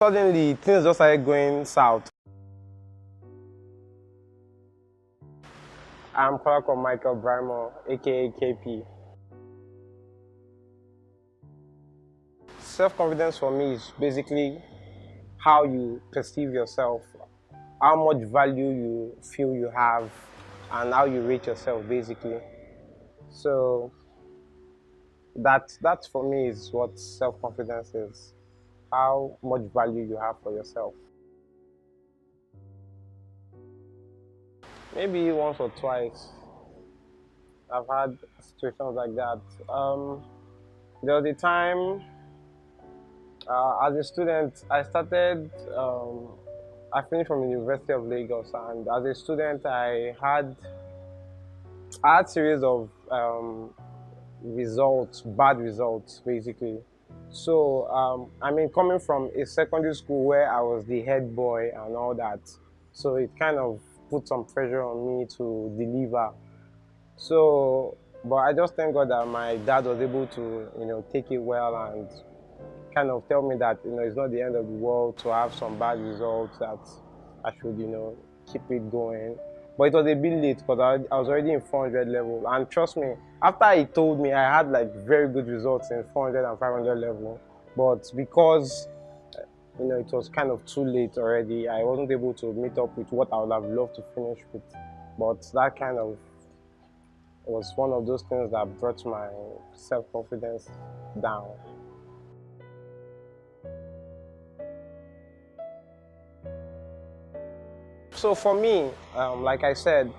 Suddenly, things just started going south. I'm Kolapo Michael Brimo, aka KP. Self-confidence for me is basically how you perceive yourself, how much value you feel you have, and how you rate yourself basically. So that for me is what self-confidence is. How much value you have for yourself. Maybe once or twice I've had situations like that. There was a time as a student, I finished from the University of Lagos, and as a student, I had series of results, bad results, basically. So, I mean, coming from a secondary school where I was the head boy and all that, so it kind of put some pressure on me to deliver. So, but I just thank God that my dad was able to, take it well and kind of tell me that it's not the end of the world to have some bad results, that I should keep it going. But it was a bit late because I was already in 400 level, and trust me, after he told me, I had like very good results in 400 and 500 level, but because it was kind of too late already, I wasn't able to meet up with what I would have loved to finish with. But that kind of was one of those things that brought my self-confidence down. So for me, like I said,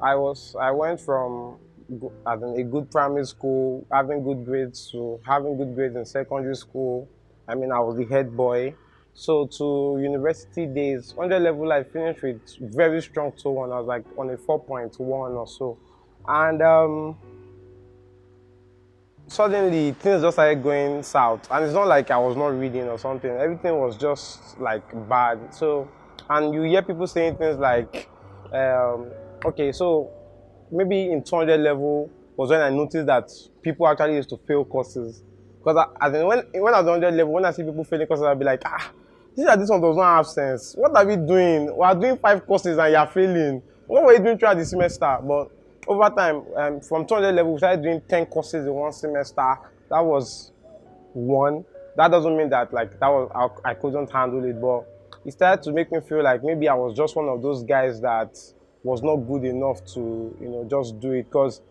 I went from having a good primary school, having good grades, to having good grades in secondary school. I mean, I was the head boy. So to university days, on the level, I finished with very strong 2-1. I was like on a 4.1 or so, and suddenly things just started going south. And it's not like I was not reading or something. Everything was just like bad. So, and you hear people saying things like, okay, so maybe in 200 level was when I noticed that people actually used to fail courses. Because when I was 100 level, when I see people failing courses, I'll be like, this one does not have sense. What are we doing? We are doing 5 courses and you're failing. What were you doing throughout the semester? But over time, from 200 level, we started doing 10 courses in one semester. That was one. That doesn't mean that like that was I couldn't handle it, but it started to make me feel like maybe I was just one of those guys that was not good enough to just do it. Because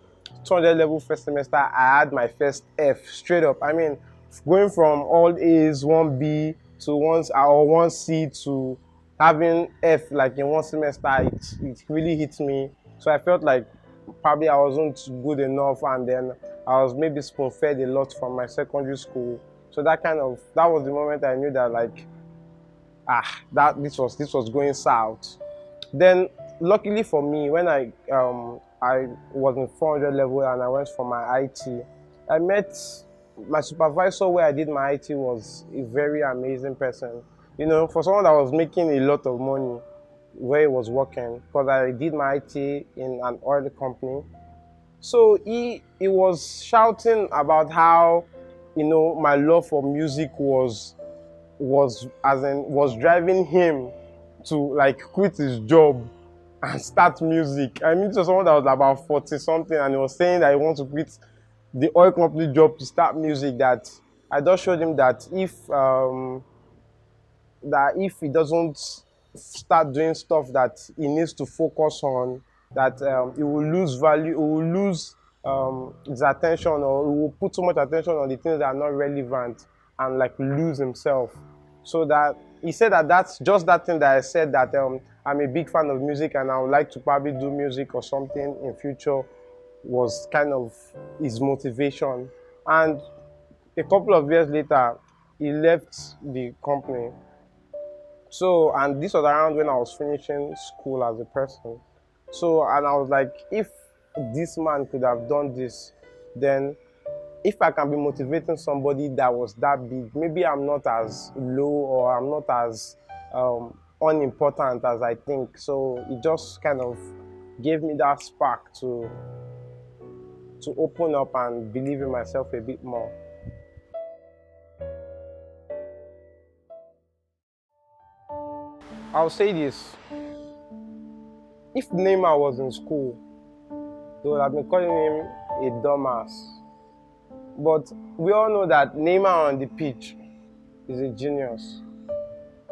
200 level first semester, I had my first F straight up. I mean, going from all A's, 1B to one C to having F like in one semester, it really hit me. So I felt like probably I wasn't good enough, and then I was maybe spoon fed a lot from my secondary school. So that was the moment I knew that like that this was going south. Then luckily for me, when I was in 400 level and I went for my IT, I met my supervisor where I did my IT was a very amazing person. For someone that was making a lot of money where he was working, because I did my IT in an oil company. So he was shouting about how my love for music was driving him to like quit his job and start music. I mean, to someone that was about 40 something, and he was saying that he wants to quit the oil company job to start music. That I just showed him that if he doesn't start doing stuff that he needs to focus on, that he will lose value, he will lose his attention, or he will put so much attention on the things that are not relevant, and like lose himself. So that he said that that's just that thing that I said, that I'm a big fan of music and I would like to probably do music or something in future, was kind of his motivation. And a couple of years later, he left the company. So, and this was around when I was finishing school as a person. So, and I was like, if this man could have done this, then if I can be motivating somebody that was that big, maybe I'm not as low, or I'm not as unimportant as I think. So it just kind of gave me that spark to open up and believe in myself a bit more. I'll say this. If Neymar was in school, they would have been calling him a dumbass. But we all know that Neymar on the pitch is a genius.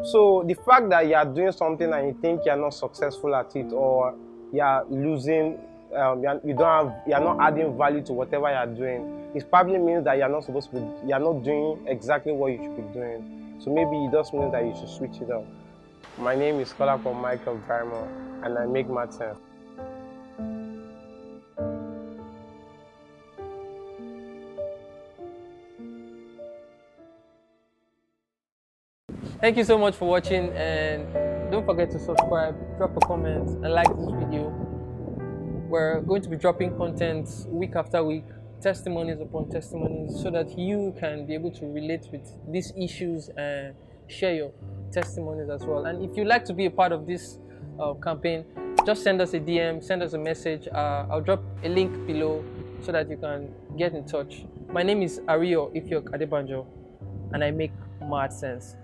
So the fact that you are doing something and you think you are not successful at it, or you are losing, you are not adding value to whatever you are doing, it probably means that you are not supposed to be, you are not doing exactly what you should be doing. So maybe it just means that you should switch it up. My name is Kolapo Michael Brimo, and I make mad sense. Thank you so much for watching, and don't forget to subscribe, drop a comment, and like this video. We're going to be dropping content week after week, testimonies upon testimonies, so that you can be able to relate with these issues and share your testimonies as well. And if you'd like to be a part of this campaign, just send us a DM, send us a message. I'll drop a link below so that you can get in touch. My name is Ario Ifyok Adebanjo, and I make mad sense.